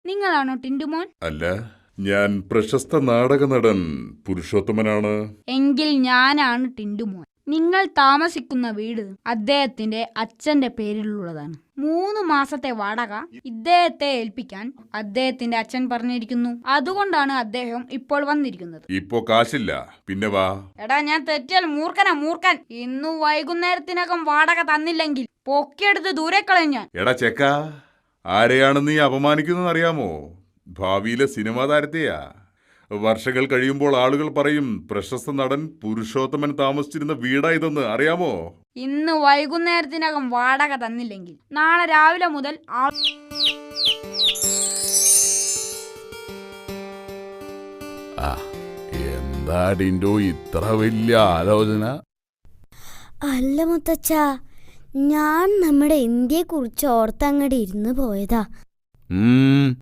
നിങ്ങളാണോ ടിന്റുമോൻ? അല്ല, ഞാൻ പ്രശസ്ത നാടക നടൻ പുരുഷോത്തമനാണ്. എങ്കിൽ ഞാനാണ് ടിന്റുമോൻ. നിങ്ങൾ താമസിക്കുന്ന വീട് അദ്ദേഹത്തിന്റെ അച്ഛന്റെ പേരിലുള്ളതാണ്. 3 മാസത്തെ വാടക ഇദ്ദേഹത്തെ ഏൽപ്പിക്കാൻ അദ്ദേഹത്തിന്റെ അച്ഛൻ പറഞ്ഞിരിക്കുന്നു. അതുകൊണ്ടാണ് അദ്ദേഹം ഇപ്പോൾ വന്നിരിക്കുന്നത്. ഇപ്പോ കാശില്ല, പിന്നെ വാ. എടാ, ഞാൻ തെറ്റിയാൽ മൂർഖൻ. ഇന്നു വൈകുന്നേരത്തിനകം വാടക തന്നില്ലെങ്കിൽ പൊക്കിയെടുത്ത് ദൂരെ കളഞ്ഞാൻ. എടാ ചെക്ക, ആരെയാണ് നീ അപമാനിക്കുന്നത് അറിയാമോ? ഭാവിയിലെ സിനിമാ താരത്തെയാ. വർഷങ്ങൾ കഴിയുമ്പോൾ ആളുകൾ പറയും പ്രശസ്ത നടൻ പുരുഷോത്തമൻ താമസിച്ചിരുന്ന വീടാ ഇതെന്ന്, അറിയാമോ? ഇന്ന് വൈകുന്നേരത്തിനകം വാടക തന്നില്ലെങ്കിൽ നാളെ രാവിലെ മുതൽ എന്താ ടിന്റു ഇത്ര വലിയ ആലോചന? അല്ല മുത്തച്ഛ, ഞാൻ നമ്മുടെ ഇന്ത്യയെ കുറിച്ച് ഓർത്തങ്ങടെ ഇരുന്ന് പോയതാ.